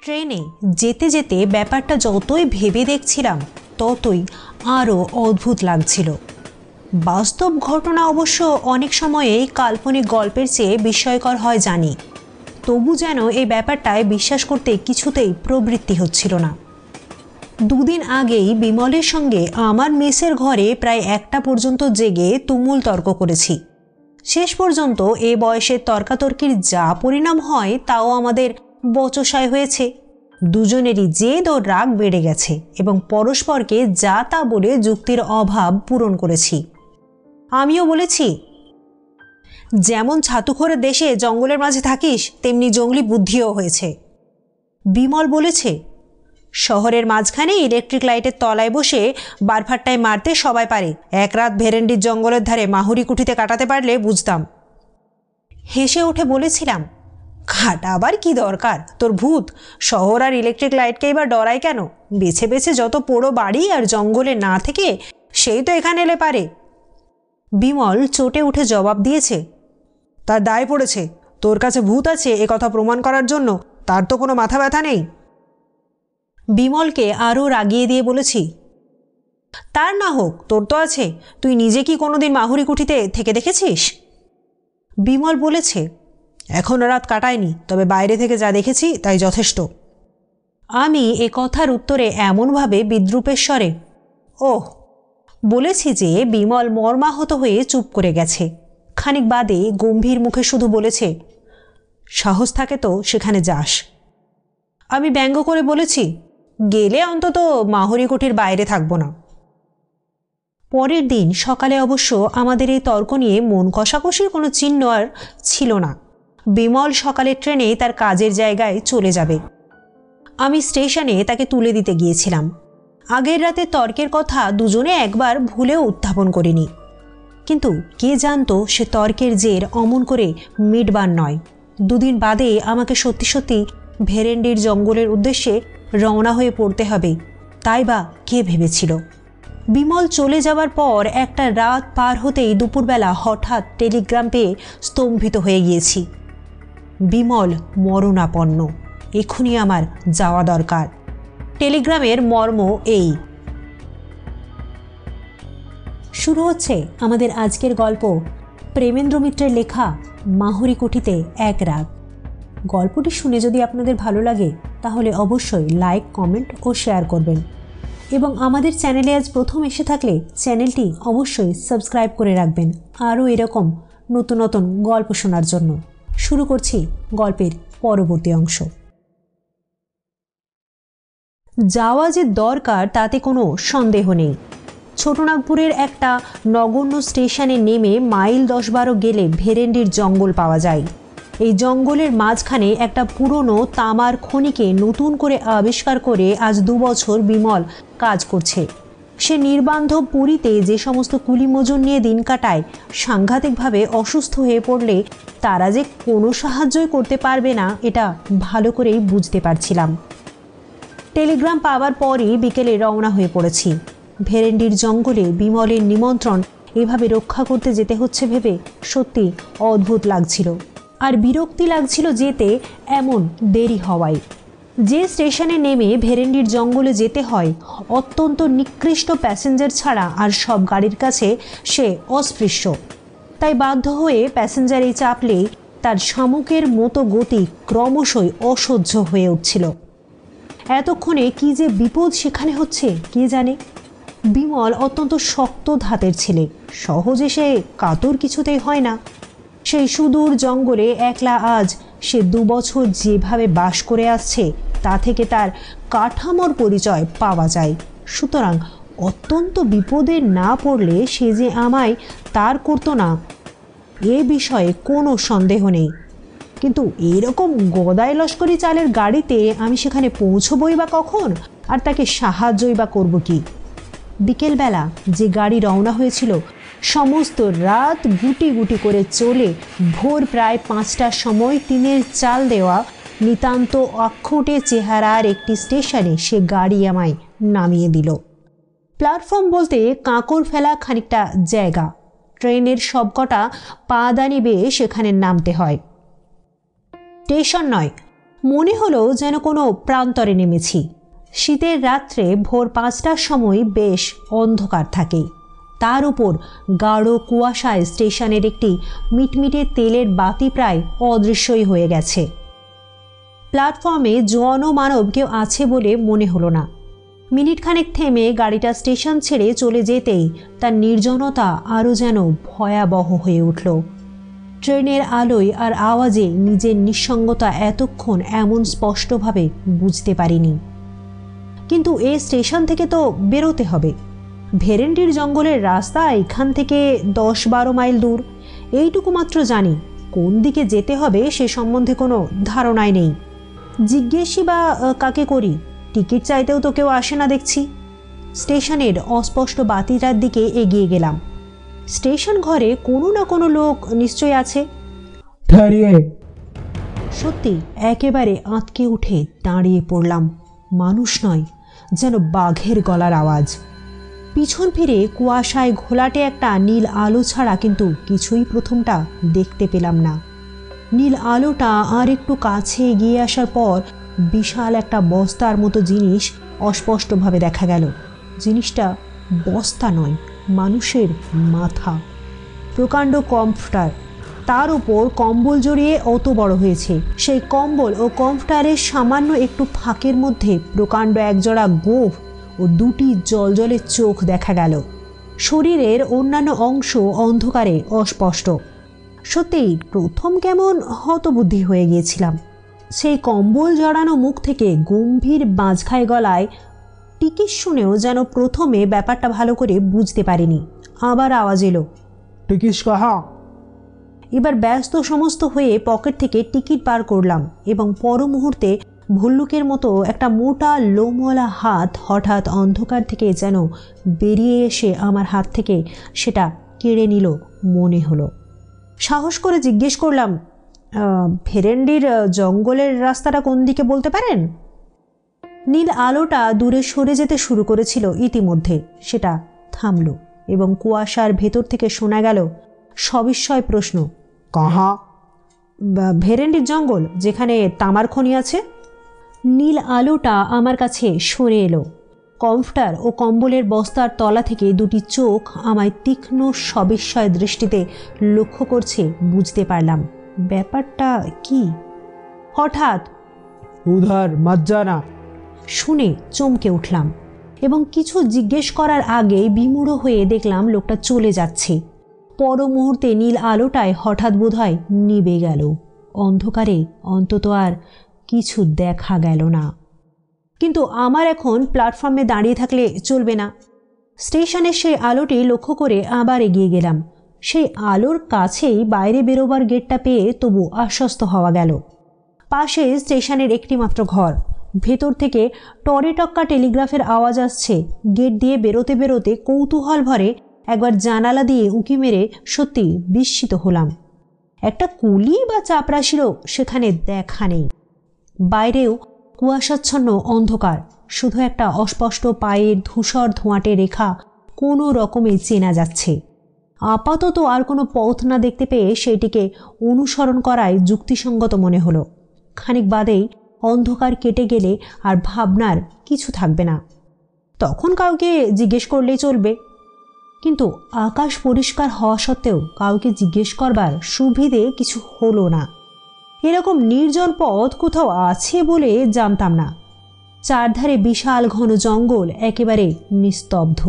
ট্রেনে যেতে যেতে ব্যাপারটা যতই ভেবে দেখছিলাম ততই আরও অদ্ভুত লাগছিল। বাস্তব ঘটনা অবশ্য অনেক সময়েই কাল্পনিক গল্পের চেয়ে বিস্ময়কর হয় জানি, তবু যেন এই ব্যাপারটায় বিশ্বাস করতে কিছুতেই প্রবৃত্তি হচ্ছিল না। দুদিন আগেই বিমলের সঙ্গে আমার মেসের ঘরে প্রায় 1টা পর্যন্ত জেগে তুমুল তর্ক করেছি। শেষ পর্যন্ত এ বয়সের তর্কাতর্কির যা পরিণাম হয় তাও আমাদের বচসায় হয়েছে। দুজনেরই জেদ ও রাগ বেড়ে গেছে এবং পরস্পরকে যা তা বলে যুক্তির অভাব পূরণ করেছি। আমিও বলেছি, যেমন ছাতুখোরের দেশে জঙ্গলের মাঝে থাকিস তেমনি জঙ্গলি বুদ্ধিও হয়েছে। বিমল বলেছে, শহরের মাঝখানে ইলেকট্রিক লাইটের তলায় বসে বারফাট্টায় মারতে সবাই পারে, এক রাত ভেরেন্ডির জঙ্গলের ধারে মাহুরি কুঠিতে কাটাতে পারলে বুঝতাম। হেসে উঠে বলেছিলাম, কাটা আবার কি দরকার, তোর ভূত শহর আর ইলেকট্রিক লাইটকে এবার ডরায় কেন? বেছে বেছে যত পোড়ো বাড়ি আর জঙ্গলে না থেকে সেই তো এখানে এলে পারে। বিমল চটে উঠে জবাব দিয়েছে, তার দায় পড়েছে, তোর কাছে ভূত আছে এ কথা প্রমাণ করার জন্য তার তো কোনো মাথা ব্যথা নেই। বিমলকে আরও রাগিয়ে দিয়ে বলেছি, তার না হোক তোর তো আছে, তুই নিজে কি কোনোদিন মাহুরি কুঠিতে থেকে দেখেছিস? বিমল বলেছে, এখনো রাত কাটায়নি, তবে বাইরে থেকে যা দেখেছি তাই যথেষ্ট। আমি এ কথার উত্তরে এমনভাবে বিদ্রূপের স্বরে ওহ বলেছি যে বিমল মর্মাহত হয়ে চুপ করে গেছে। খানিক বাদে গম্ভীর মুখে শুধু বলেছে, সাহস থাকে তো সেখানে যাস। আমি ব্যঙ্গ করে বলেছি, গেলে অন্তত মাহুরি কুঠির বাইরে থাকব না। পরের দিন সকালে অবশ্য আমাদের এই তর্ক নিয়ে মন কষাকষির কোনো চিহ্ন আর ছিল না। বিমল সকালের ট্রেনে তার কাজের জায়গায় চলে যাবে। আমি স্টেশনে তাকে তুলে দিতে গিয়েছিলাম। আগের রাতে তর্কের কথা দুজনে একবার ভুলেও উত্থাপন করিনি, কিন্তু কে জানতো সে তর্কের জের অমন করে মিটবার নয়। দুদিন বাদে আমাকে সত্যি সত্যি ভেরেন্ডির জঙ্গলের উদ্দেশ্যে রওনা হয়ে পড়তে হবে, তাই বা কে ভেবেছিল। বিমল চলে যাবার পর একটা রাত পার হতেই দুপুরবেলা হঠাৎ টেলিগ্রাম পেয়ে স্তম্ভিত হয়ে গিয়েছি। বিমল মরণাপন্ন, এক্ষুনি আমার যাওয়া দরকার। টেলিগ্রামের মর্ম এই। শুরু হচ্ছে আমাদের আজকের গল্প, প্রেমেন্দ্র মিত্রের লেখা মাহুরি কুঠিতে এক রাত। গল্পটি শুনে যদি আপনাদের ভালো লাগে তাহলে অবশ্যই লাইক, কমেন্ট ও শেয়ার করবেন এবং আমাদের চ্যানেলে আজ প্রথম এসে থাকলে চ্যানেলটি অবশ্যই সাবস্ক্রাইব করে রাখবেন আরও এরকম নতুন নতুন গল্প শোনার জন্য। শুরু করছি গল্পের পরবর্তী অংশ। যাওয়া যে দরকার তাতে কোনো সন্দেহ নেই। ছোটনাগপুরের একটা নগণ্য স্টেশনে নেমে মাইল 10-12 গেলে ভেরেন্ডির জঙ্গল পাওয়া যায়। এই জঙ্গলের মাঝখানে একটা পুরনো তামার খনিকে নতুন করে আবিষ্কার করে আজ 2 বছর বিমল কাজ করছে। সে নির্বান্ধব পুরীতে যে সমস্ত কুলি মজুর নিয়ে দিন কাটায়, সাংঘাতিকভাবে অসুস্থ হয়ে পড়লে তারা যে কোনো সাহায্যই করতে পারবে না এটা ভালো করেই বুঝতে পারছিলাম। টেলিগ্রাম পাওয়ার পরই বিকেলে রওনা হয়ে পড়েছি। ভেরেন্ডির জঙ্গলে বিমলের নিমন্ত্রণ এভাবে রক্ষা করতে যেতে হচ্ছে ভেবে সত্যি অদ্ভুত লাগছিল, আর বিরক্তি লাগছিল যেতে এমন দেরি হওয়ায়। যে স্টেশনে নেমে ভেরেন্ডির জঙ্গলে যেতে হয় অত্যন্ত নিকৃষ্ট প্যাসেঞ্জার ছাড়া আর সব গাড়ির কাছে সে অস্পৃশ্য, তাই বাধ্য হয়ে প্যাসেঞ্জারে চাপলেই তার শামুকের মতো গতি ক্রমশই অসহ্য হয়ে উঠছিল। এতক্ষণে কি যে বিপদ সেখানে হচ্ছে কে জানে। বিমল অত্যন্ত শক্ত ধাতের ছেলে, সহজে সে কাতর কিছুতেই হয় না। সেই সুদূর জঙ্গলে একলা আজ সে 2 বছর যেভাবে বাস করে আসছে তা থেকে তার কাঠামোর পরিচয় পাওয়া যায়। সুতরাং অত্যন্ত বিপদে না পড়লে সে যে আমায় তার করতো না এ বিষয়ে কোনো সন্দেহ নেই। কিন্তু এরকম গদাই লস্করি চালের গাড়িতে আমি সেখানে পৌঁছবই বা কখন, আর তাকে সাহায্যই বা করব কি? বিকেলবেলা যে গাড়ি রওনা হয়েছিল সমস্ত রাত গুটি গুটি করে চলে ভোর প্রায় 5টার সময় টিনের চাল দেওয়া নিতান্ত অক্ষুটে চেহারার একটি স্টেশনে সে গাড়ি আমায় নামিয়ে দিল। প্ল্যাটফর্ম বলতে কাঁকর ফেলা খানিকটা জায়গা। ট্রেনের সবকটা পাদানি বেয়ে সেখানে নামতে হয়। স্টেশন নয়, মনে হলো যেন কোনো প্রান্তরে নেমেছি। শীতের রাত্রে ভোর 5টার সময় বেশ অন্ধকার থাকে, তার উপর গাঢ় কুয়াশায় স্টেশনের একটি মিটমিটে তেলের বাতি প্রায় অদৃশ্যই হয়ে গেছে। প্ল্যাটফর্মে জোয়ানো মানব কেউ আছে বলে মনে হলো না। মিনিটখানেক থেমে গাড়িটা স্টেশন ছেড়ে চলে যেতেই তার নির্জনতা আরও যেন ভয়াবহ হয়ে উঠল। ট্রেনের আলোয় আর আওয়াজে নিজের নিঃসঙ্গতা এতক্ষণ এমন স্পষ্টভাবে বুঝতে পারিনি। কিন্তু এই স্টেশন থেকে তো বেরোতে হবে। ভেরেন্ডির জঙ্গলের রাস্তা এখান থেকে 10-12 মাইল দূর। এইটুকু মাত্র জানি, কোন দিকে যেতে হবে সে সম্বন্ধে কোনো ধারণাই নেই। জিজ্ঞেসই বা কাকে করি? টিকিট চাইতেও তো কেউ আসে না দেখছি। স্টেশনের অস্পষ্ট বাতিটার দিকে এগিয়ে গেলাম। স্টেশন ঘরে কোনো না কোনো লোক নিশ্চয়ই আছে। সত্যি একেবারে আঁতকে উঠে দাঁড়িয়ে পড়লাম। মানুষ নয়, যেন বাঘের গলার আওয়াজ। পিছন ফিরে কুয়াশায় ঘোলাটে একটা নীল আলো ছাড়া কিন্তু কিছুই প্রথমটা দেখতে পেলাম না। নীল আলোটা আর একটু কাছে এগিয়ে আসার পর বিশাল একটা বস্তার মতো জিনিস অস্পষ্টভাবে দেখা গেল। জিনিসটা বস্তা নয়, মানুষের মাথা। প্রকাণ্ড কম্ফটার, তার উপর কম্বল জড়িয়ে অত বড় হয়েছে। সেই কম্বল ও কম্ফটারের সামান্য একটু ফাঁকের মধ্যে প্রকাণ্ড একজোড়া গোঁফ ও দুটি জলজলে চোখ দেখা গেল। শরীরের অন্যান্য অংশ অন্ধকারে অস্পষ্ট। সত্যিই প্রথম কেমন হতবুদ্ধি হয়ে গিয়েছিলাম। সেই কম্বল জড়ানো মুখ থেকে গম্ভীর বাজখাই গলায় টিকিট শুনেও যেন প্রথমে ব্যাপারটা ভালো করে বুঝতে পারিনি। আবার আওয়াজ এলো, টিকিট কাহা? এবার ব্যস্ত সমস্ত হয়ে পকেট থেকে টিকিট বার করলাম এবং পর মুহূর্তে ভল্লুকের মতো একটা মোটা লোমওয়ালা হাত হঠাৎ অন্ধকার থেকে যেন বেরিয়ে এসে আমার হাত থেকে সেটা কেড়ে নিল মনে হলো। সাহস করে জিজ্ঞেস করলাম, ভেরেন্ডির জঙ্গলের রাস্তাটা কোন দিকে বলতে পারেন? নীল আলোটা দূরে সরে যেতে শুরু করেছিল ইতিমধ্যে। সেটা থামল এবং কুয়াশার ভেতর থেকে শোনা গেল সবিস্ময় প্রশ্ন, কাহা? ভেরেন্ডির জঙ্গল, যেখানে তামার খনি আছে। নীল আলোটা আমার কাছে সরে এলো। কম্ফটার ও কম্বলের বস্তার তলা থেকে দুটি চোখ আমায় তীক্ষ্ণ সবিস্ময় দৃষ্টিতে লক্ষ্য করছে বুঝতে পারলাম। ব্যাপারটা কি? হঠাৎ উধার মজ্জানা শুনে চমকে উঠলাম এবং কিছু জিজ্ঞেস করার আগেই বিমূঢ় হয়ে দেখলাম লোকটা চলে যাচ্ছে। পর মুহূর্তে নীল আলোটায় হঠাৎ বোধহয় নিভে গেল। অন্ধকারে অন্তত আর কিছু দেখা গেল না। কিন্তু আমার এখন প্ল্যাটফর্মে দাঁড়িয়ে থাকলে চলবে না। স্টেশনের সেই আলোটি লক্ষ্য করে আবার এগিয়ে গেলাম। সেই আলোর কাছেই বাইরে বেরোবার গেটটা পেয়ে তবু আশ্বস্ত হওয়া গেল। পাশে স্টেশনের একটি মাত্র ঘর। ভেতর থেকে টরেটক্কা টেলিগ্রাফের আওয়াজ আসছে। গেট দিয়ে বেরোতে বেরোতে কৌতূহল ভরে একবার জানালা দিয়ে উঁকি মেরে সত্যি বিস্মিত হলাম। একটা কুলি বা চাপরাশিরও সেখানে দেখা নেই। বাইরেও কুয়াশাচ্ছন্ন অন্ধকার, শুধু একটা অস্পষ্ট পায়ের ধূসর ধোঁয়াটে রেখা কোনো রকমে চেনা যাচ্ছে। আপাতত আর কোনো পথ না দেখতে পেয়ে সেটিকে অনুসরণ করায় যুক্তিসঙ্গত মনে হলো। খানিক বাদেই অন্ধকার কেটে গেলে আর ভাবনার কিছু থাকবে না, তখন কাউকে জিজ্ঞেস করলেই চলবে। কিন্তু আকাশ পরিষ্কার হওয়া সত্ত্বেও কাউকে জিজ্ঞেস করবার সুবিধে কিছু হলো না। এরকম নির্জন পথ কোথাও আছে বলে জানতাম না। চারধারে বিশাল ঘন জঙ্গল, একেবারে নিস্তব্ধ।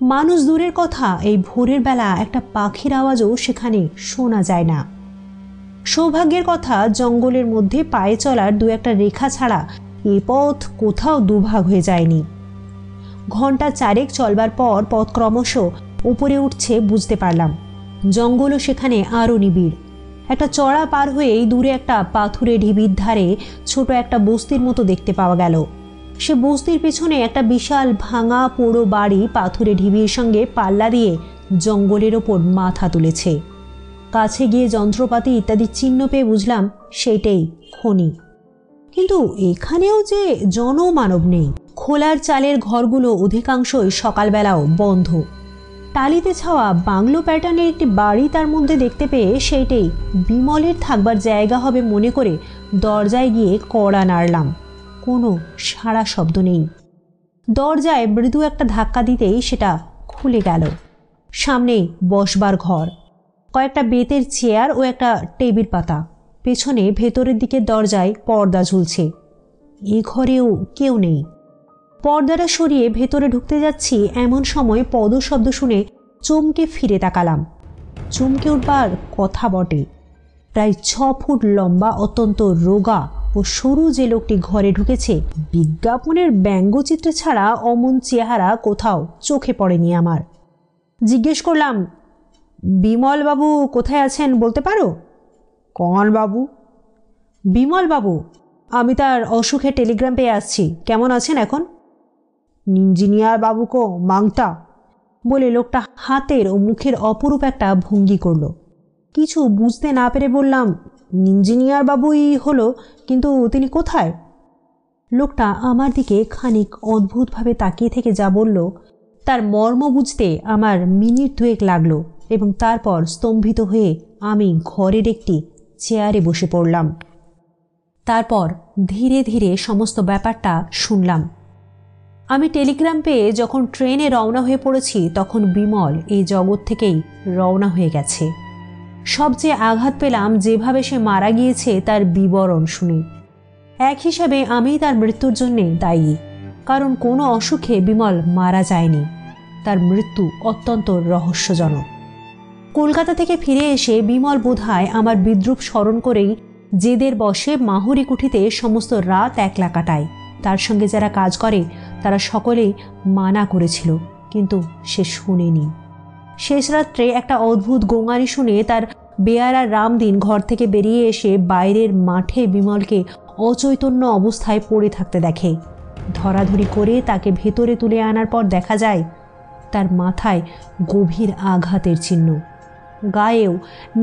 মানুষ দূরের কথা, এই ভোরের বেলা একটা পাখির আওয়াজও সেখানে শোনা যায় না। সৌভাগ্যের কথা, জঙ্গলের মধ্যে পায়ে চলার দু একটা রেখা ছাড়া এ পথ কোথাও দুভাগ হয়ে যায়নি। ঘন্টা চারেক চলবার পর পথ ক্রমশ উপরে উঠছে বুঝতে পারলাম। জঙ্গলও সেখানে আরও নিবিড়। একটা চড়া পার হয়েই দূরে একটা পাথুরে ঢিবির ধারে ছোট একটা বস্তির মতো দেখতে পাওয়া গেল। সে বস্তির পেছনে একটা বিশাল ভাঙা পোড়ো বাড়ি পাথুরে ঢিবির সঙ্গে পাল্লা দিয়ে জঙ্গলের ওপর মাথা তুলেছে। কাছে গিয়ে যন্ত্রপাতি ইত্যাদি চিহ্ন পেয়ে বুঝলাম সেইটাই খনি। কিন্তু এখানেও যে জনমানব নেই। খোলার চালের ঘরগুলো অধিকাংশই সকালবেলাও বন্ধ। টালিতে ছাওয়া বাংলো প্যাটার্নের একটি বাড়ি তার মধ্যে দেখতে পেয়ে সেইটাই বিমলের থাকবার জায়গা হবে মনে করে দরজায় গিয়ে কড়া নাড়লাম। কোনো সাড়া শব্দ নেই। দরজায় মৃদু একটা ধাক্কা দিতেই সেটা খুলে গেল। সামনেই বসবার ঘর, কয়েকটা বেতের চেয়ার ও একটা টেবিল পাতা। পেছনে ভেতরের দিকে দরজায় পর্দা ঝুলছে। এ ঘরেও কেউ নেই। পর্দাটা সরিয়ে ভেতরে ঢুকতে যাচ্ছি এমন সময় পদশব্দ শুনে চমকে ফিরে তাকালাম। চমকে উঠবার কথা বটে। প্রায় 6 ফুট লম্বা, অত্যন্ত রোগা ও সরু যে লোকটি ঘরে ঢুকেছে, বিজ্ঞাপনের ব্যঙ্গচিত্র ছাড়া অমন চেহারা কোথাও চোখে পড়েনি আমার। জিজ্ঞেস করলাম, বিমলবাবু কোথায় আছেন বলতে পারো? কন বাবু? বিমলবাবু, আমি তার অসুখে টেলিগ্রাম পেয়ে আসছি, কেমন আছেন এখন? ইঞ্জিনিয়ার বাবুকো মাংতা, বলে লোকটা হাতের ও মুখের অপরূপ একটা ভঙ্গি করল। কিছু বুঝতে না পেরে বললাম, ইঞ্জিনিয়ার বাবুই হলো, কিন্তু তিনি কোথায়? লোকটা আমার দিকে খানিক অদ্ভুতভাবে তাকিয়ে থেকে যা বলল, তার মর্ম বুঝতে আমার মিনিট 2 লাগলো এবং তারপর স্তম্ভিত হয়ে আমি ঘরের একটি চেয়ারে বসে পড়লাম। তারপর ধীরে ধীরে সমস্ত ব্যাপারটা শুনলাম। আমি টেলিগ্রাম পেয়ে যখন ট্রেনে রওনা হয়ে পড়েছি, তখন বিমল এই জগৎ থেকেই রওনা হয়ে গেছে। সবচেয়ে আঘাত পেলাম যেভাবে সে মারা গিয়েছে তার বিবরণ শুনে। এক হিসাবে আমি তার মৃত্যুর জন্যে দায়ী, কারণ কোনো অসুখে বিমল মারা যায়নি। তার মৃত্যু অত্যন্ত রহস্যজনক। কলকাতা থেকে ফিরে এসে বিমল বোধহয় আমার বিদ্রূপ স্মরণ করেই জেদের বসে মাহুরি কুঠিতে সমস্ত রাত একলা কাটায়। তার সঙ্গে যারা কাজ করে তারা সকলেই মানা করেছিল, কিন্তু সে শুনেনি। শেষ রাত্রে একটা অদ্ভুত গোঙানি শুনে তার বেয়ারা রামদিন ঘর থেকে বেরিয়ে এসে বাইরের মাঠে বিমলকে অচৈতন্য অবস্থায় পড়ে থাকতে দেখে। ধরাধরি করে তাকে ভেতরে তুলে আনার পর দেখা যায় তার মাথায় গভীর আঘাতের চিহ্ন, গায়েও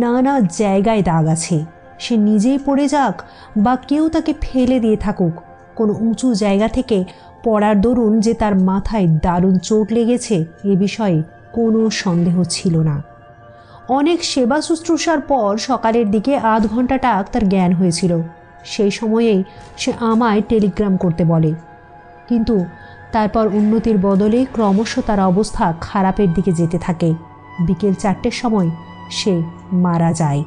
নানা জায়গায় দাগ আছে। সে নিজেই পড়ে যাক বা কেউ তাকে ফেলে দিয়ে থাকুক, কোনো উঁচু জায়গা থেকে পড়ার দরুন যে তার মাথায় দারুণ চোট লেগেছে এ বিষয়ে কোনো সন্দেহ ছিল না। অনেক সেবা শুশ্রূষার পর সকালের দিকে আধ ঘন্টাটাক তার জ্ঞান হয়েছিল। সেই সময়েই সে আমায় টেলিগ্রাম করতে বলে, কিন্তু তারপর উন্নতির বদলে ক্রমশ তার অবস্থা খারাপের দিকে যেতে থাকে। বিকেল 4টের সময় সে মারা যায়।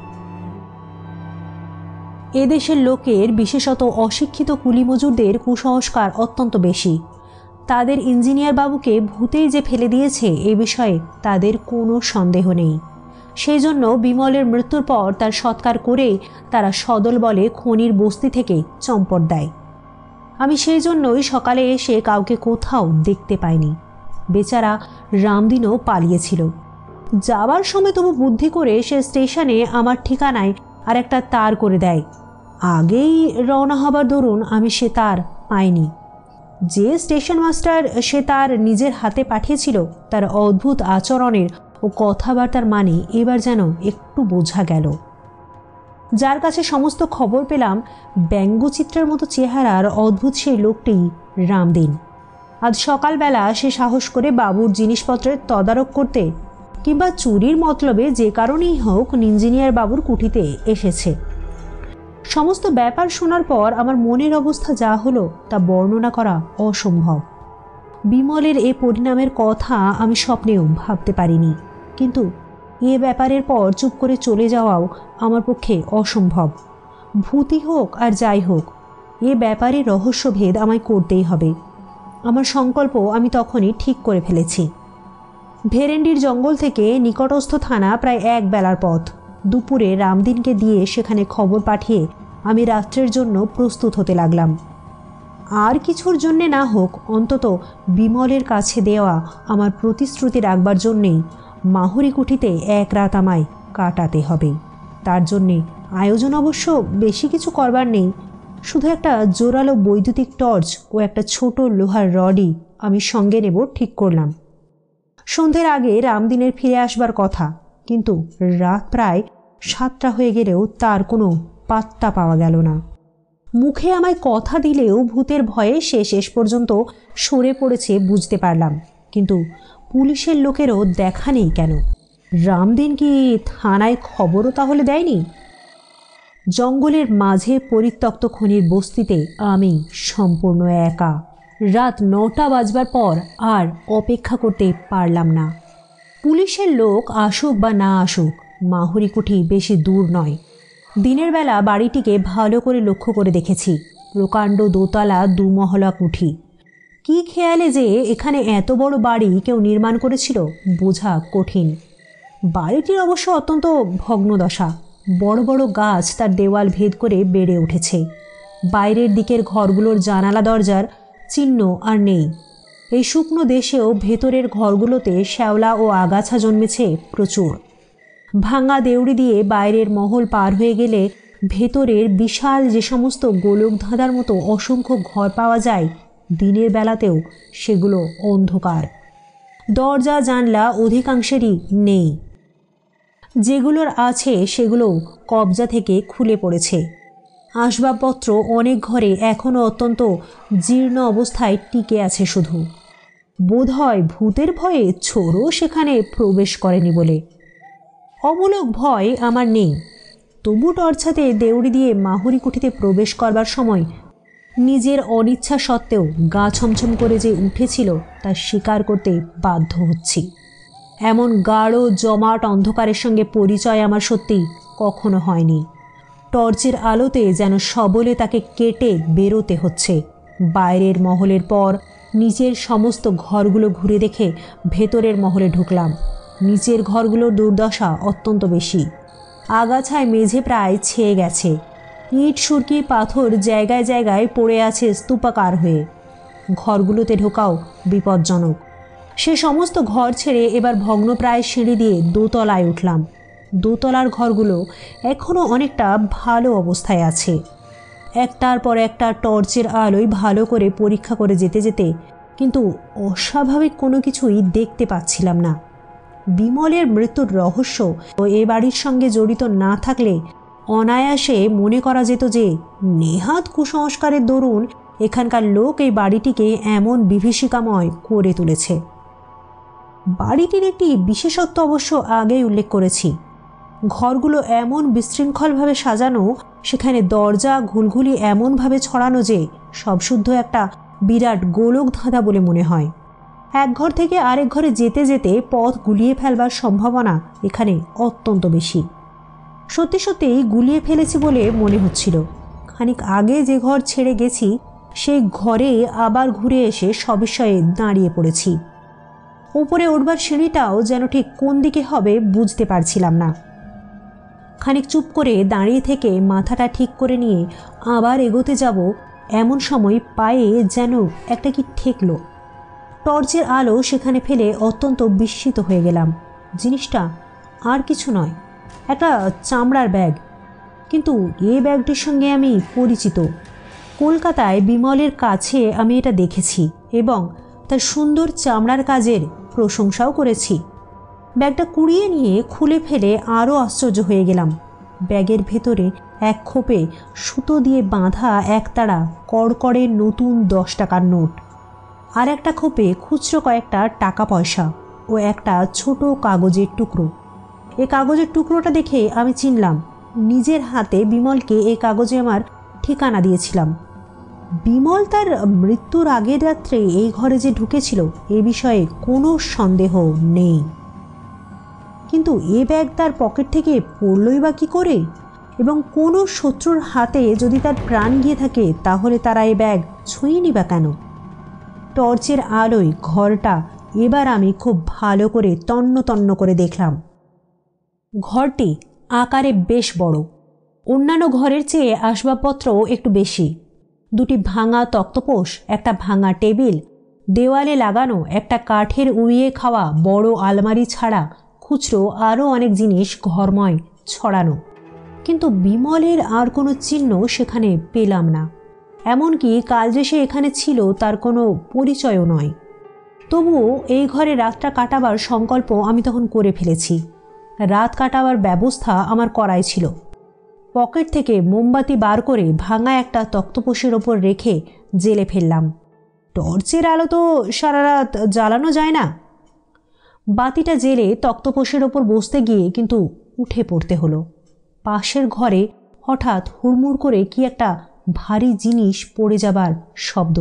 এদেশের লোকের, বিশেষত অশিক্ষিত কুলিমজুরদের কুসংস্কার অত্যন্ত বেশি। তাদের ইঞ্জিনিয়ার বাবুকে ভূতেই যে ফেলে দিয়েছে এ বিষয়ে তাদের কোনো সন্দেহ নেই। সেই জন্য বিমলের মৃত্যুর পর তার সৎকার করে তারা সদল বলে খনির বস্তি থেকে চম্পট দেয়। আমি সেই জন্যই সকালে এসে কাউকে কোথাও দেখতে পাইনি। বেচারা রামদিনও পালিয়েছিল। যাবার সময় তবু বুদ্ধি করে সে স্টেশনে আমার ঠিকানায় আর একটা তার করে দেয়। আগেই রওনা হবার দরুন আমি সে তার পাইনি। যে স্টেশন মাস্টার সে তার নিজের হাতে পাঠিয়েছিল, তার অদ্ভুত আচরণের ও কথাবার্তার মানে এবার যেন একটু বোঝা গেল। যার কাছে সমস্ত খবর পেলাম, ব্যঙ্গচিত্রের মতো চেহারার অদ্ভুত সেই লোকটি রামদিন। আজ সকালবেলা সে সাহস করে বাবুর জিনিসপত্রের তদারক করতে কিংবা চুরির মতলবে যে কারণেই হোক ইঞ্জিনিয়ার বাবুর কুঠিতে এসেছে। সমস্ত ব্যাপার শোনার পর আমার মনের অবস্থা যা হলো তা বর্ণনা করা অসম্ভব। বিমলের এ পরিণামের কথা আমি স্বপ্নেও ভাবতে পারিনি, কিন্তু এ ব্যাপারের পর চুপ করে চলে যাওয়াও আমার পক্ষে অসম্ভব। ভূতি হোক আর যাই হোক, এ ব্যাপারে রহস্যভেদ আমায় করতেই হবে। আমার সংকল্প আমি তখনই ঠিক করে ফেলেছি। ভেরেন্ডির জঙ্গল থেকে নিকটস্থ থানা প্রায় 1 বেলার পথ। দুপুরে রামদিনকে দিয়ে সেখানে খবর পাঠিয়ে আমি রাত্রের জন্য প্রস্তুত হতে লাগলাম। আর কিছুর জন্যে না হোক, অন্তত বিমলের কাছে দেওয়া আমার প্রতিশ্রুতি রাখবার জন্যেই মাহুরি কুঠিতে 1 রাত আমায় কাটাতে হবে। তার জন্যে আয়োজন অবশ্য বেশি কিছু করবার নেই। শুধু একটা জোরালো বৈদ্যুতিক টর্চ ও একটা ছোট লোহার রডই আমি সঙ্গে নেব ঠিক করলাম। সন্ধ্যের আগে রামদিনের ফিরে আসবার কথা, কিন্তু রাত প্রায় 7টা হয়ে গেলেও তার কোনো পাত্তা পাওয়া গেল না। মুখে আমায় কথা দিলেও ভূতের ভয়ে সে শেষ পর্যন্ত সরে পড়েছে বুঝতে পারলাম, কিন্তু পুলিশের লোকেরও দেখা নেই কেন? রামদিন কি থানায় খবরও তাহলে দেয়নি? জঙ্গলের মাঝে পরিত্যক্ত খনির বস্তিতে আমি সম্পূর্ণ একা। রাত 9টা বাজবার পর আর অপেক্ষা করতে পারলাম না। পুলিশের লোক আসুক বা না আসুক, মাহুরিকুঠি বেশি দূর নয়। দিনের বেলা বাড়িটিকে ভালো করে লক্ষ্য করে দেখেছি। প্রকাণ্ড দোতলা 2 মহলা কুঠি। কি খেয়ালে যে এখানে এত বড় বাড়ি কেউ নির্মাণ করেছিল বোঝা কঠিন। বাড়িটির অবশ্য অত্যন্ত ভগ্নদশা। বড় বড় গাছ তার দেওয়াল ভেদ করে বেড়ে উঠেছে। বাইরের দিকের ঘরগুলোর জানালা দরজার চিহ্ন আর নেই। এই শুকনো দেশেও ভেতরের ঘরগুলোতে শ্যাওলা ও আগাছা জন্মেছে প্রচুর। ভাঙা দেউড়ি দিয়ে বাইরের মহল পার হয়ে গেলে ভেতরের বিশাল যে সমস্ত গোলক ধাঁধার মতো অসংখ্য ঘর পাওয়া যায়, দিনের বেলাতেও সেগুলো অন্ধকার। দরজা জানলা অধিকাংশেরই নেই। যেগুলোর আছে সেগুলো কবজা থেকে খুলে পড়েছে। আসবাবপত্র অনেক ঘরে এখনও অত্যন্ত জীর্ণ অবস্থায় টিকে আছে। শুধু বোধহয় ভূতের ভয়ে চোরও সেখানে প্রবেশ করেনি বলে। অমূলক ভয় আমার নেই, তবু টর্চাতে দেউড়ি দিয়ে মাহুরিকুঠিতে প্রবেশ করবার সময় নিজের অনিচ্ছা সত্ত্বেও গা ছমছম করে যে উঠেছিল তা স্বীকার করতে বাধ্য হচ্ছি। এমন গাঢ় জমাট অন্ধকারের সঙ্গে পরিচয় আমার সত্যি কখনো হয়নি। টর্চের আলোতে যেন সবলে তাকে কেটে বেরোতে হচ্ছে। বাইরের মহলের পর নিচের সমস্ত ঘরগুলো ঘুরে দেখে ভেতরের মহলে ঢুকলাম। নিচের ঘরগুলোর দুর্দশা অত্যন্ত বেশি। আগাছায় মেঝে প্রায় ছেয়ে গেছে। ইট সুরকি পাথর জায়গায় জায়গায় পড়ে আছে স্তূপাকার হয়ে। ঘরগুলোতে ঢোকাও বিপজ্জনক। সে সমস্ত ঘর ছেড়ে এবার ভগ্নপ্রায় সিঁড়ি দিয়ে দোতলায় উঠলাম। দোতলার ঘরগুলো এখনও অনেকটা ভালো অবস্থায় আছে। একটার পর একটা টর্চের আলোয় ভালো করে পরীক্ষা করে যেতে যেতে কিন্তু অস্বাভাবিক কোনো কিছুই দেখতে পাচ্ছিলাম না। বিমলের মৃত্যুর রহস্য এ বাড়ির সঙ্গে জড়িত না থাকলে অনায়াসে মনে করা যেত যে নেহাত কুসংস্কারের দরুন এখানকার লোক এই বাড়িটিকে এমন বিভীষিকাময় করে তুলেছে। বাড়িটির একটি বিশেষত্ব অবশ্য আগেই উল্লেখ করেছি। ঘরগুলো এমন বিশৃঙ্খলভাবে সাজানো, সেখানে দরজা ঘুলঘুলি এমনভাবে ছড়ানো যে সব শুদ্ধ একটা বিরাট গোলক ধাঁধা বলে মনে হয়। এক ঘর থেকে আরেক ঘরে যেতে যেতে পথ গুলিয়ে ফেলবার সম্ভাবনা এখানে অত্যন্ত বেশি। সত্যি সত্যিই গুলিয়ে ফেলেছি বলে মনে হচ্ছিল। খানিক আগে যে ঘর ছেড়ে গেছি সেই ঘরে আবার ঘুরে এসে সবিস্ময়ে দাঁড়িয়ে পড়েছি। উপরে উঠবার সিঁড়িটাও যেন ঠিক কোন দিকে হবে বুঝতে পারছিলাম না। খানিক চুপ করে দাঁড়িয়ে থেকে মাথাটা ঠিক করে নিয়ে আবার এগোতে যাব এমন সময় পায়ে যেন একটা কি ঠেকল। টর্চের আলো সেখানে ফেলে অত্যন্ত বিস্মিত হয়ে গেলাম। জিনিসটা আর কিছু নয়, একটা চামড়ার ব্যাগ। কিন্তু এই ব্যাগটির সঙ্গে আমি পরিচিত। কলকাতায় বিমলের কাছে আমি এটা দেখেছি এবং তার সুন্দর চামড়ার কাজের প্রশংসাও করেছি। ব্যাগটা কুড়িয়ে নিয়ে খুলে ফেলে আরও আশ্চর্য হয়ে গেলাম। ব্যাগের ভেতরে এক খোপে সুতো দিয়ে বাঁধা একতাড়া কড়কড়ে নতুন 10 টাকার নোট, আর একটা খোপে খুচরো কয়েকটা টাকা পয়সা ও একটা ছোট কাগজের টুকরো। এই কাগজের টুকরোটা দেখে আমি চিনলাম নিজের হাতে বিমলকে এই কাগজে আমার ঠিকানা দিয়েছিলাম। বিমল তার মৃত্যুর আগের রাত্রে এই ঘরে যে ঢুকেছিল এ বিষয়ে কোনো সন্দেহ নেই। কিন্তু এ ব্যাগ তার পকেট থেকে পড়লই বা কী করে? এবং কোনো শত্রুর হাতে যদি তার প্রাণ গিয়ে থাকে তাহলে তারা এ ব্যাগ ছুঁয়নি বা কেন? টর্চের আলোয় ঘরটা এবার আমি খুব ভালো করে তন্ন তন্ন করে দেখলাম। ঘরটি আকারে বেশ বড়। অন্যান্য ঘরের চেয়ে আসবাবপত্রও একটু বেশি। 2টি ভাঙা তক্তপোষ, একটা ভাঙা টেবিল, দেওয়ালে লাগানো একটা কাঠের উড়িয়ে খাওয়া বড় আলমারি ছাড়া খুচরো আরও অনেক জিনিস ঘরময় ছড়ানো। কিন্তু বিমলের আর কোনো চিহ্ন সেখানে পেলাম না। এমনকি কাল যে সে এখানে ছিল তার কোনো পরিচয়ও নয়। তবুও এই ঘরে রাতটা কাটাবার সংকল্প আমি তখন করে ফেলেছি। রাত কাটাবার ব্যবস্থা আমার করাই ছিল। পকেট থেকে মোমবাতি বার করে ভাঙা একটা তক্তপোষের ওপর রেখে জেলে ফেললাম। টর্চের আলো তো সারা রাত জ্বালানো যায় না। বাতিটা জেলে তক্তপোষের ওপর বসতে গিয়ে কিন্তু উঠে পড়তে হলো। পাশের ঘরে হঠাৎ হুড়মুড় করে কি একটা ভারী জিনিস পড়ে যাবার শব্দ।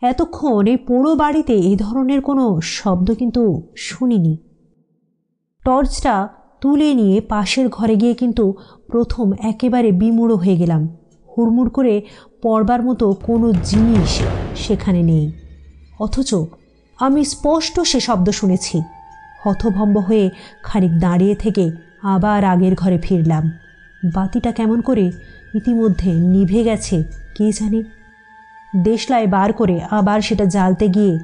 এতক্ষণ এই পুরো বাড়িতে এই ধরনের কোনো শব্দ কিন্তু শুনিনি। টর্চটা তুলে নিয়ে পাশের ঘরে গিয়ে কিন্তু প্রথম একেবারে বিমূঢ় হয়ে গেলাম। হুড়মুড় করে পড়বার মতো কোনো জিনিস সেখানে নেই, অথচ আমি স্পষ্ট সে শব্দ শুনেছি। হতভম্ব হয়ে খানিক দাঁড়িয়ে থেকে আবার আগের ঘরে ফিরলাম। বাতিটা কেমন করে ইতিমধ্যে নিভে গেছে কে জানে। দেশলাই বার করে আবার সেটা জ্বালতে গিয়ে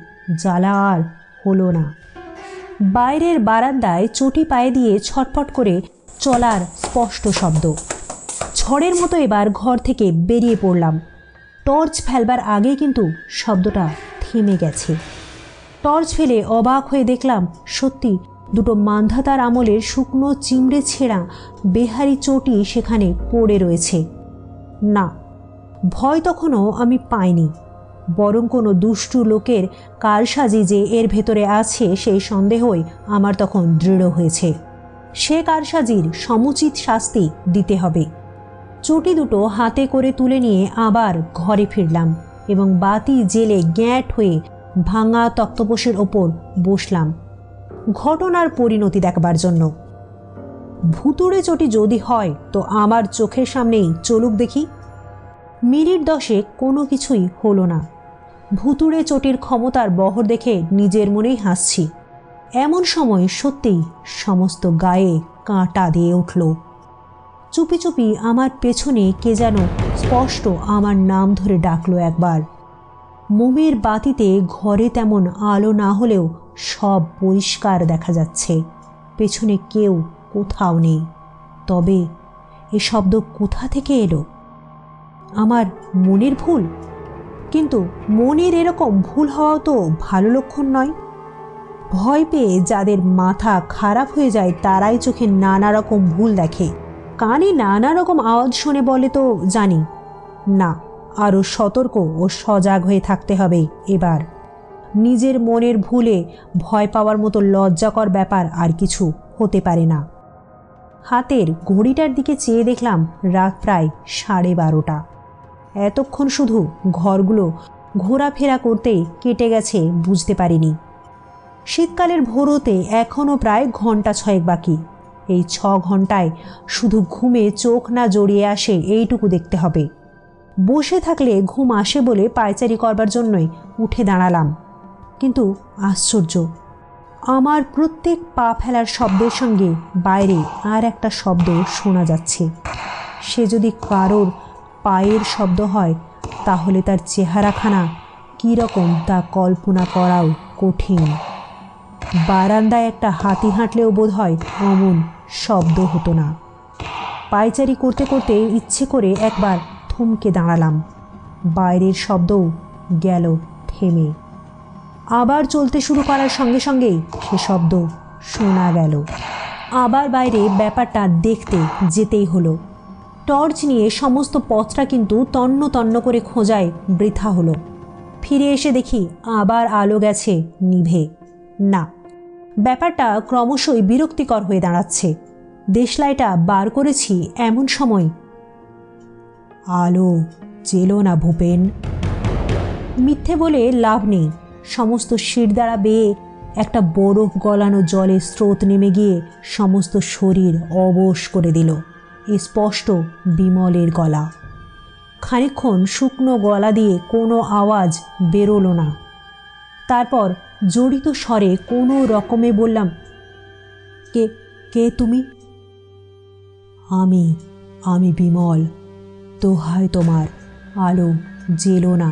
জ্বালা আর হলো না। বাইরের বারান্দায় চটি পায়ে দিয়ে ছটফট করে চলার স্পষ্ট শব্দ। ঝড়ের মতো এবার ঘর থেকে বেরিয়ে পড়লাম। টর্চ ফেলবার আগে কিন্তু শব্দটা থেমে গেছে। টর্চ ফেলে অবাক হয়ে দেখলাম সত্যি দুটো মান্ধাতার আমলের শুকনো চিমড়ে ছেঁড়া বেহারি চটি সেখানে পড়ে রয়েছে। না, ভয় তখনও আমি পাইনি, বরং কোনো দুষ্টু লোকের কারসাজি যে এর ভেতরে আছে সেই সন্দেহই আমার তখন দৃঢ় হয়েছে। সে কারসাজির সমুচিত শাস্তি দিতে হবে। চটি দুটো হাতে করে তুলে নিয়ে আবার ঘরে ফিরলাম এবং বাতি জেলে গ্যাঁট হয়ে ভাঙা তক্তপোষের ওপর বসলাম ঘটনার পরিণতি দেখবার জন্য। ভুতুড়ে চটি যদি হয় তো আমার চোখের সামনেই চলুক দেখি। মিনিট 10 কোনো কিছুই হলো না। ভুতুড়ে চটির ক্ষমতার বহর দেখে নিজের মনেই হাসছি। এমন সময় সত্যিই সমস্ত গায়ে কাঁটা দিয়ে উঠল। চুপি চুপি আমার পেছনে কে যেন স্পষ্ট আমার নাম ধরে ডাকলো একবার। মোমের বাতিতে ঘরে তেমন আলো না হলেও সব পরিষ্কার দেখা যাচ্ছে। পেছনে কেউ কোথাও নেই। তবে এ শব্দ কোথা থেকে এলো? আমার মনের ভুল? কিন্তু মনের এরকম ভুল হওয়াও তো ভালো লক্ষণ নয়। ভয় পেয়ে যাদের মাথা খারাপ হয়ে যায় তারাই চোখে নানা রকম ভুল দেখে, কানে নানা রকম আওয়াজ শোনে বলে তো জানি। না, আরও সতর্ক ও সজাগ হয়ে থাকতে হবে এবার। নিজের মনের ভুলে ভয় পাওয়ার মতো লজ্জাকর ব্যাপার আর কিছু হতে পারে না। হাতের ঘড়িটার দিকে চেয়ে দেখলাম রাত প্রায় 12:30। এতক্ষণ শুধু ঘরগুলো ঘোরাফেরা করতেই কেটে গেছে বুঝতে পারিনি। শীতকালের ভোর হতে এখনও প্রায় ঘন্টা 6 বাকি। এই 6 ঘন্টায় শুধু ঘুমে চোখ না জড়িয়ে আসে এইটুকু দেখতে হবে। বসে থাকলে ঘুম আসে বলে পায়চারি করবার জন্যই উঠে দাঁড়ালাম। কিন্তু আশ্চর্য, আমার প্রত্যেক পা ফেলার শব্দের সঙ্গে বাইরে আর একটা শব্দ শোনা যাচ্ছে। সে যদি কারোর পায়ের শব্দ হয় তাহলে তার চেহারাখানা কীরকম তা কল্পনা করাও কঠিন। বারান্দায় একটা হাতি হাঁটলেও বোধ হয় অমন শব্দ হতো না। পায়চারি করতে করতে ইচ্ছে করে একবার থমকে দাঁড়ালাম। বাইরের শব্দও গেল থেমে। আবার চলতে শুরু করার সঙ্গে সঙ্গেই সে শব্দ শোনা গেল। আবার বাইরে ব্যাপারটা দেখতে যেতেই হলো। টর্চ নিয়ে সমস্ত পথটা কিন্তু তন্ন তন্ন করে খোঁজায় বৃথা হলো। ফিরে এসে দেখি আবার আলো গেছে নিভে। না, ব্যাপারটা ক্রমশই বিরক্তিকর হয়ে দাঁড়াচ্ছে। দেশলাইটা বার করেছি এমন সময়, আলো জেলো না ভূপেন। মিথ্যে বলে লাভ নেই। সমস্ত শিরদাঁড়া বেয়ে একটা বরফ গলানো জলের স্রোত নেমে গিয়ে সমস্ত শরীর অবশ করে দিল। স্পষ্ট বিমলের গলা। খানিকক্ষণ শুকনো গলা দিয়ে কোনো আওয়াজ বেরোলো না। তারপর জড়িত স্বরে কোনো রকমে বললাম, কে কে তুমি? আমি বিমল। দোহাই তোমার, আলো জেলো না।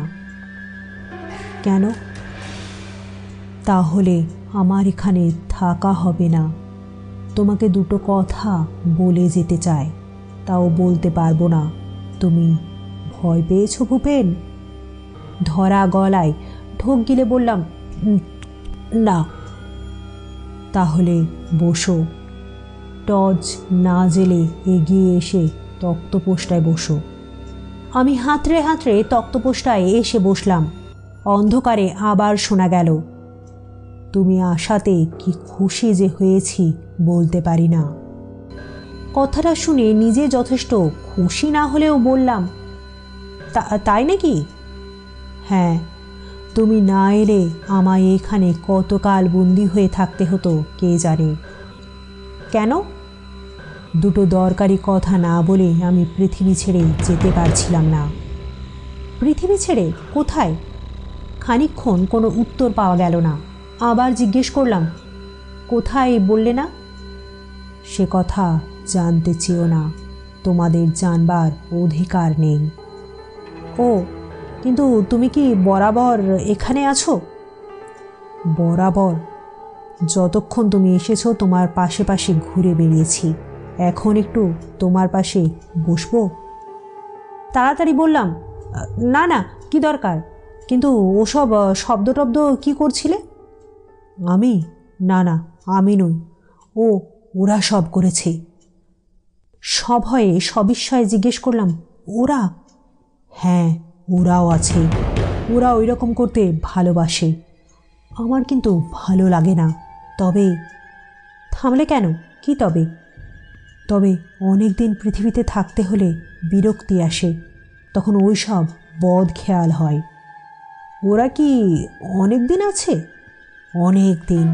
কেন? তাহলে আমার এখানে থাকা হবে না। তোমাকে দুটো কথা বলে যেতে চাই, তাও বলতে পারবো না। তুমি ভয় পেয়েছো ভূপেন? ধরা গলায় ঢোক গিলে বললাম, না। তাহলে বসো। টর্চ না জেলে এগিয়ে এসে তক্তপোষটায় বসো। আমি হাতড়ে হাতড়ে তক্তপোষটায় এসে বসলাম। অন্ধকারে আবার শোনা গেল, তুমি আসাতে কি খুশি যে হয়েছি বলতে পারি না। কথাটা শুনে নিজে যথেষ্ট খুশি না হলেও বললাম, তাই নাকি? হ্যাঁ, তুমি না এলে আমায় এখানে কতকাল বন্দি হয়ে থাকতে হতো কে জানে। কেন? দুটো দরকারি কথা না বলে আমি পৃথিবী ছেড়ে যেতে পারছিলাম না। পৃথিবী ছেড়ে কোথায়? খানিকক্ষণ কোনো উত্তর পাওয়া গেল না। আবার জিজ্ঞেস করলাম, কোথায় বললে না? সে কথা জানতে চেও না, তোমাদের জানবার অধিকার নেই। ও, কিন্তু তুমি কি বরাবর এখানে আছো? বরাবর? যতক্ষণ তুমি এসেছো তোমার পাশে পাশে ঘুরে বেরিয়েছি। এখন একটু তোমার পাশে বসবো? তাড়াতাড়ি বললাম, না না, কি দরকার? কিন্তু ওসব শব্দ টব্দ কী করছিলে? আমি? না না, আমি নই, ওরা সব করেছে। সভয়ে সবিস্ময়ে জিজ্ঞেস করলাম, ওরা? হ্যাঁ, ওরাও আছে। ওরা ওই রকম করতে ভালোবাসে। আমার কিন্তু ভালো লাগে না। তবে থামলে কেন? কি তবে? তবে অনেক দিন পৃথিবীতে থাকতে হলে বিরক্তি আসে, তখন ওই সব বদ খেয়াল হয়। ওরা কি অনেক দিন আছে? অনেক দিন।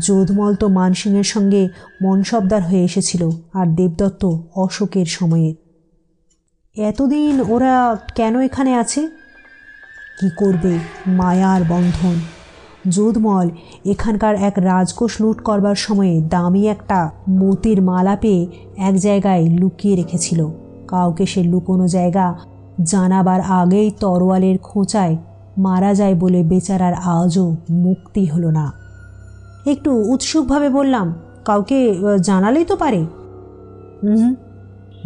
যোধমল তো মানসিংহের সঙ্গে মনসবদার হয়ে এসেছিল, আর দেবদত্ত অশোকের সময়ে। এতদিন ওরা কেন এখানে আছে? কি করবে, মায়ার বন্ধন। যোধমল এখানকার এক রাজকোষ লুট করবার সময়ে দামি একটা মতির মালা পেয়ে এক জায়গায় লুকিয়ে রেখেছিল। কাউকে সে লুকোনো জায়গা জানাবার আগেই তরোয়ালের খোঁচায় মারা যায় বলে বেচারার আজও মুক্তি হলো না। একটু উৎসুকভাবে বললাম, কাউকে জানালেই তো পারে।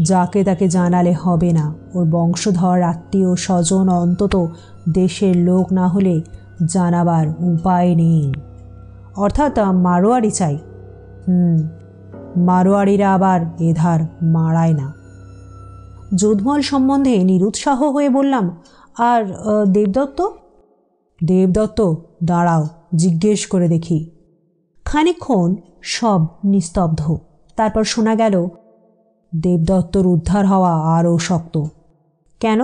যাকে তাকে জানালে হবে না। ওর বংশধর আত্মীয় স্বজন, অন্তত দেশের লোক না হলে জানাবার উপায় নেই। অর্থাৎ মারোয়ারি চাই। মারোয়ারিরা আবার এধার মারায় না। যোধমল সম্বন্ধে নিরুৎসাহ হয়ে বললাম, আর দেবদত্ত? দেবদত্ত? দাঁড়াও, জিজ্ঞেস করে দেখি। খানিকক্ষণ সব নিস্তব্ধ। তারপর শোনা গেল, দেবদত্তর উদ্ধার হওয়া আরও শক্ত। কেন?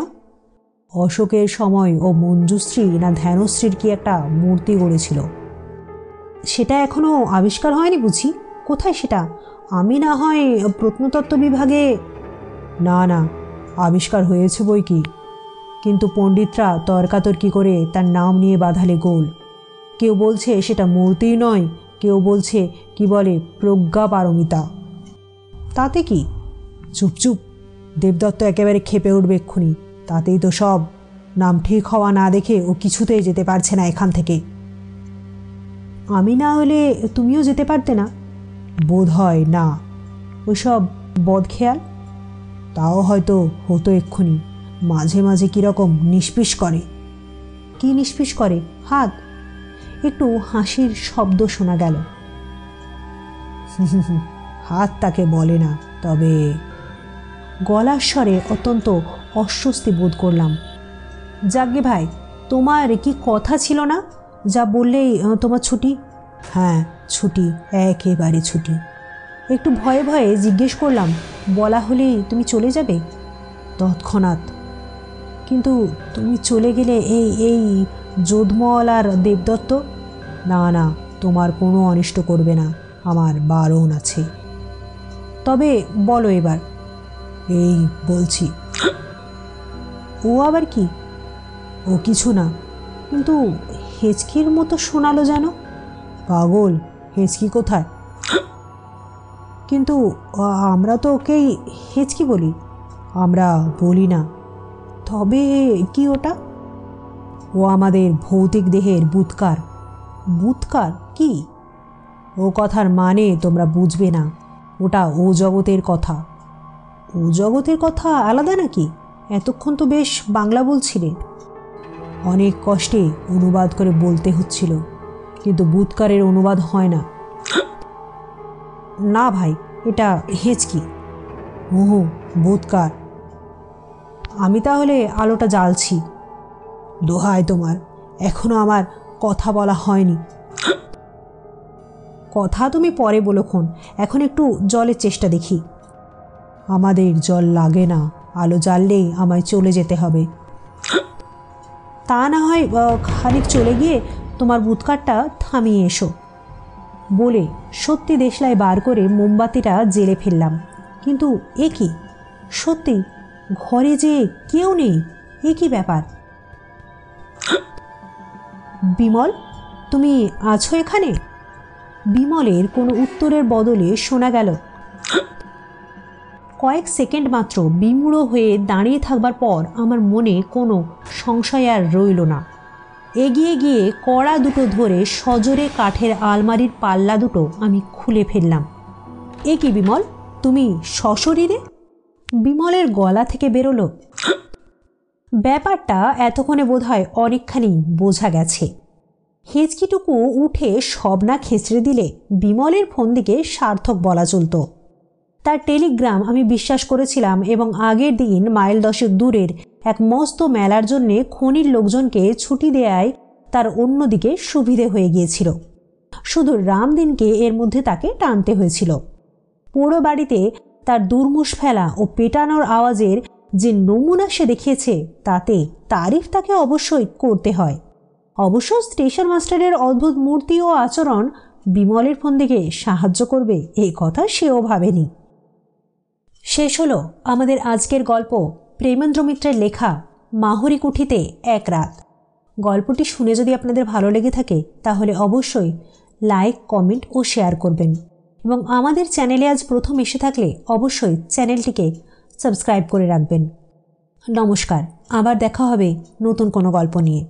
অশোকের সময় ও মঞ্জুশ্রী না ধ্যানশ্রীর কি একটা মূর্তি গড়েছিল। সেটা এখনো আবিষ্কার হয়নি বুঝি? কোথায় সেটা? আমি না হয় প্রত্নতত্ত্ব বিভাগে। না না, আবিষ্কার হয়েছে বই কি, কিন্তু পণ্ডিতরা তর্কাতর্কি করে তার নাম নিয়ে বাঁধালে গোল। কেউ বলছে সেটা মূর্তিই নয়, কেউ বলছে কি বলে প্রজ্ঞা পারমিতা। তাতে কি? চুপ চুপ, দেবদত্ত একেবারে ক্ষেপে উঠবে এক্ষুনি। তাতেই তো সব। নাম ঠিক হওয়া না দেখে ও কিছুতেই যেতে পারছে না এখান থেকে। আমি না হলে তুমিও যেতে পারতে না? বোধ হয় না। ওসব বদখেয়াল। তাও হয়তো হতো এক্ষুনি। মাঝে মাঝে কীরকম নিষ্পিস করে। কি নিষ্পিস করে? হাত? একটু হাসির শব্দ শোনা গেল। হাত তাকে বলে না, তবে। গলার স্বরে অত্যন্ত অস্বস্তি বোধ করলাম। যাজ্ঞে ভাই, তোমার কি কথা ছিল না? যা বললেই তোমার ছুটি। হ্যাঁ, ছুটি, একেবারে ছুটি। একটু ভয়ে ভয়ে জিজ্ঞেস করলাম, বলা হলেই তুমি চলে যাবে? তৎক্ষণাৎ। কিন্তু তুমি চলে গেলে এই যোধমল আর দেবদত্ত? না না, তোমার কোনো অনিষ্ট করবে না, আমার বারণ আছে। তবে বলো এবার। এই বলছি। ও আবার কি? ও কিছু না, কিন্তু হেঁচকির মতো শোনালো যেন। পাগল, হেঁচকি কোথায়? কিন্তু আমরা তো ওকেই হেঁচকি বলি। আমরা বলি না। তবে কি ওটা? ও আমাদের ভৌতিক দেহের বুৎকার। বুৎকার কি? ও কথার মানে তোমরা বুঝবে না। ওটা ও জগতের কথা। ও জগতের কথা আলাদা নাকি? এতক্ষণ তো বেশ বাংলা বলছিলে। অনেক কষ্টে অনুবাদ করে বলতে হচ্ছিল, কিন্তু বুৎকারের অনুবাদ হয় না। না ভাই, এটা হেঁচকি। ওহো, বুৎকার। আমি তাহলে আলোটা জ্বালছি। দোহাই তোমার, এখনো আমার কথা বলা হয়নি। কথা তুমি পরে বলোক্ষণ, এখন একটু জলের চেষ্টা দেখি। আমাদের জল লাগে না, আলো জ্বাললেই আমায় চলে যেতে হবে। তা না হয় খানিক চলে গিয়ে তোমার বুৎকারটা থামিয়ে এসো। বলে সত্যি দেশলাই বার করে মোমবাতিটা জ্বেলে ফেললাম। কিন্তু এ কি, সত্যি ঘরে যে কেউ নেই, এ কি ব্যাপার? বিমল, তুমি আছো এখানে? বিমলের কোনো উত্তরের বদলে শোনা গেল কয়েক সেকেন্ড মাত্র বিমূঢ় হয়ে দাঁড়িয়ে থাকবার পর আমার মনে কোনো সংশয় আর রইল না। এগিয়ে গিয়ে কড়া দুটো ধরে সজোরে কাঠের আলমারির পাল্লা দুটো আমি খুলে ফেললাম। এ কি বিমল, তুমি সশরীরে? বিমলের গলা থেকে বেরোলো। ব্যাপারটা এতক্ষণে বোধহয় অনেকখানি বোঝা গেছে। হেঁচকিটুকু উঠে সব না খেঁচড়ে দিলে বিমলের ফোন দিকে সার্থক বলা চলত। তার টেলিগ্রাম আমি বিশ্বাস করেছিলাম এবং আগের দিন মাইল 10 দূরের এক মস্ত মেলার জন্যে খনির লোকজনকে ছুটি দেয়ায় তার অন্যদিকে সুবিধে হয়ে গিয়েছিল। শুধু রামদিনকে এর মধ্যে তাকে টানতে হয়েছিল। পোড়ো বাড়িতে তার দুর্মুষ ফেলা ও পেটানোর আওয়াজের যে নমুনা সে দেখিয়েছে, তাতে তারিফ তাকে অবশ্যই করতে হয়। অবশ্য স্টেশন মাস্টারের অদ্ভুত মূর্তি ও আচরণ বিমলের ফোন দিকে সাহায্য করবে এই কথা সেও ভাবেনি। শেষ হলো আমাদের আজকের গল্প, প্রেমেন্দ্র মিত্রের লেখা মাহুরি কুঠিতে এক রাত। গল্পটি শুনে যদি আপনাদের ভালো লেগে থাকে তাহলে অবশ্যই লাইক, কমেন্ট ও শেয়ার করবেন এবং আমাদের চ্যানেলে আজ প্রথম এসে থাকলে অবশ্যই চ্যানেলটিকে সাবস্ক্রাইব করে রাখবেন। নমস্কার, আবার দেখা হবে নতুন কোনো গল্প নিয়ে।